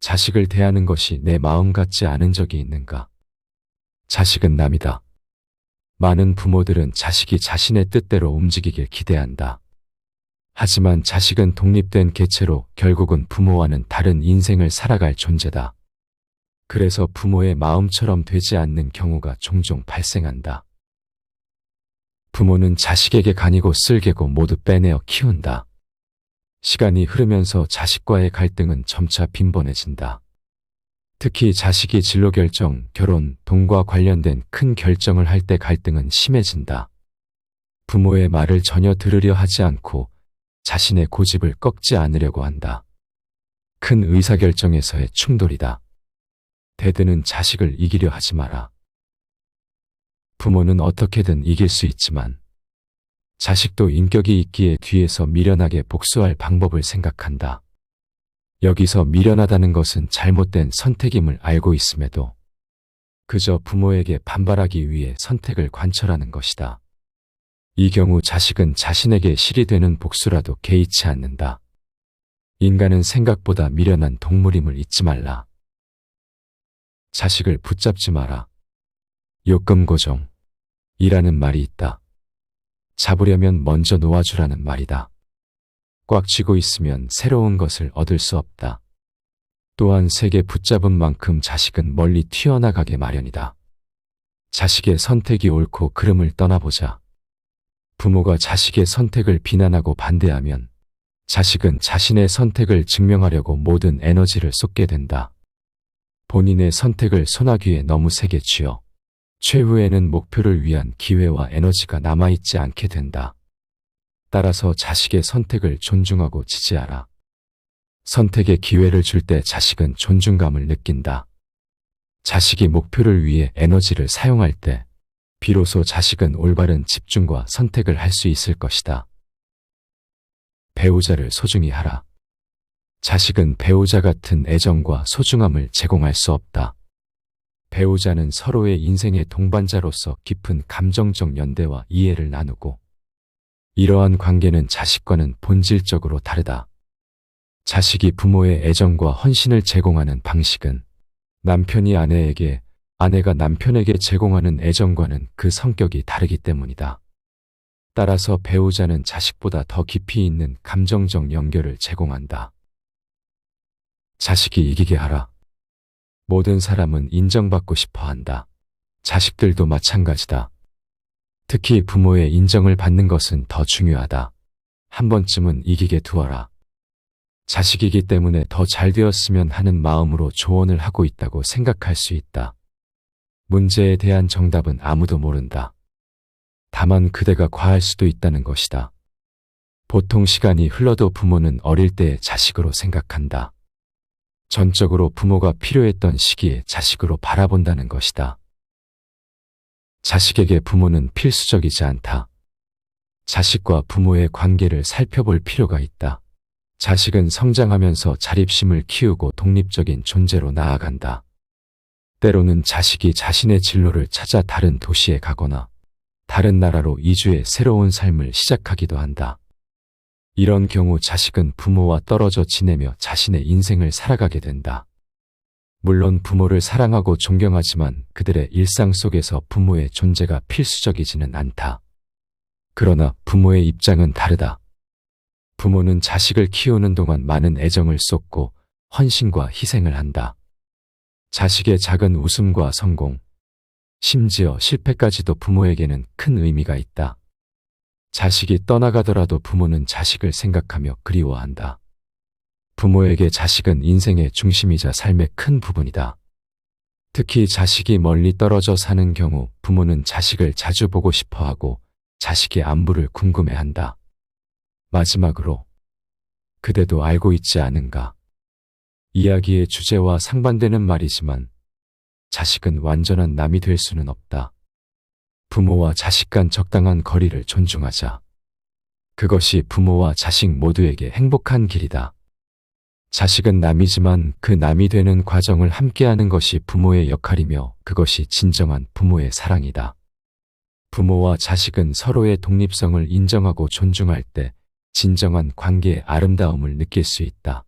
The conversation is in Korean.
자식을 대하는 것이 내 마음 같지 않은 적이 있는가? 자식은 남이다. 많은 부모들은 자식이 자신의 뜻대로 움직이길 기대한다. 하지만 자식은 독립된 개체로 결국은 부모와는 다른 인생을 살아갈 존재다. 그래서 부모의 마음처럼 되지 않는 경우가 종종 발생한다. 부모는 자식에게 간이고 쓸개고 모두 빼내어 키운다. 시간이 흐르면서 자식과의 갈등은 점차 빈번해진다. 특히 자식이 진로 결정, 결혼, 돈과 관련된 큰 결정을 할 때 갈등은 심해진다. 부모의 말을 전혀 들으려 하지 않고 자신의 고집을 꺾지 않으려고 한다. 큰 의사결정에서의 충돌이다. 대드는 자식을 이기려 하지 마라. 부모는 어떻게든 이길 수 있지만 자식도 인격이 있기에 뒤에서 미련하게 복수할 방법을 생각한다. 여기서 미련하다는 것은 잘못된 선택임을 알고 있음에도 그저 부모에게 반발하기 위해 선택을 관철하는 것이다. 이 경우 자식은 자신에게 실이 되는 복수라도 개의치 않는다. 인간은 생각보다 미련한 동물임을 잊지 말라. 자식을 붙잡지 마라. 요금고정 이라는 말이 있다. 잡으려면 먼저 놓아주라는 말이다. 꽉 쥐고 있으면 새로운 것을 얻을 수 없다. 또한 세게 붙잡은 만큼 자식은 멀리 튀어나가게 마련이다. 자식의 선택이 옳고 그름을 떠나보자. 부모가 자식의 선택을 비난하고 반대하면 자식은 자신의 선택을 증명하려고 모든 에너지를 쏟게 된다. 본인의 선택을 소나기에 너무 세게 쥐어 최후에는 목표를 위한 기회와 에너지가 남아있지 않게 된다. 따라서 자식의 선택을 존중하고 지지하라. 선택의 기회를 줄 때 자식은 존중감을 느낀다. 자식이 목표를 위해 에너지를 사용할 때 비로소 자식은 올바른 집중과 선택을 할 수 있을 것이다. 배우자를 소중히 하라. 자식은 배우자 같은 애정과 소중함을 제공할 수 없다. 배우자는 서로의 인생의 동반자로서 깊은 감정적 연대와 이해를 나누고 이러한 관계는 자식과는 본질적으로 다르다. 자식이 부모의 애정과 헌신을 제공하는 방식은 남편이 아내에게, 아내가 남편에게 제공하는 애정과는 그 성격이 다르기 때문이다. 따라서 배우자는 자식보다 더 깊이 있는 감정적 연결을 제공한다. 자식이 이기게 하라. 모든 사람은 인정받고 싶어 한다. 자식들도 마찬가지다. 특히 부모의 인정을 받는 것은 더 중요하다. 한 번쯤은 이기게 두어라. 자식이기 때문에 더 잘 되었으면 하는 마음으로 조언을 하고 있다고 생각할 수 있다. 문제에 대한 정답은 아무도 모른다. 다만 그대가 과할 수도 있다는 것이다. 보통 시간이 흘러도 부모는 어릴 때의 자식으로 생각한다. 전적으로 부모가 필요했던 시기에 자식으로 바라본다는 것이다. 자식에게 부모는 필수적이지 않다. 자식과 부모의 관계를 살펴볼 필요가 있다. 자식은 성장하면서 자립심을 키우고 독립적인 존재로 나아간다. 때로는 자식이 자신의 진로를 찾아 다른 도시에 가거나 다른 나라로 이주해 새로운 삶을 시작하기도 한다. 이런 경우 자식은 부모와 떨어져 지내며 자신의 인생을 살아가게 된다. 물론 부모를 사랑하고 존경하지만 그들의 일상 속에서 부모의 존재가 필수적이지는 않다. 그러나 부모의 입장은 다르다. 부모는 자식을 키우는 동안 많은 애정을 쏟고 헌신과 희생을 한다. 자식의 작은 웃음과 성공, 심지어 실패까지도 부모에게는 큰 의미가 있다. 자식이 떠나가더라도 부모는 자식을 생각하며 그리워한다. 부모에게 자식은 인생의 중심이자 삶의 큰 부분이다. 특히 자식이 멀리 떨어져 사는 경우 부모는 자식을 자주 보고 싶어하고 자식의 안부를 궁금해한다. 마지막으로 그대도 알고 있지 않은가? 이야기의 주제와 상반되는 말이지만 자식은 완전한 남이 될 수는 없다. 부모와 자식 간 적당한 거리를 존중하자. 그것이 부모와 자식 모두에게 행복한 길이다. 자식은 남이지만 그 남이 되는 과정을 함께하는 것이 부모의 역할이며 그것이 진정한 부모의 사랑이다. 부모와 자식은 서로의 독립성을 인정하고 존중할 때 진정한 관계의 아름다움을 느낄 수 있다.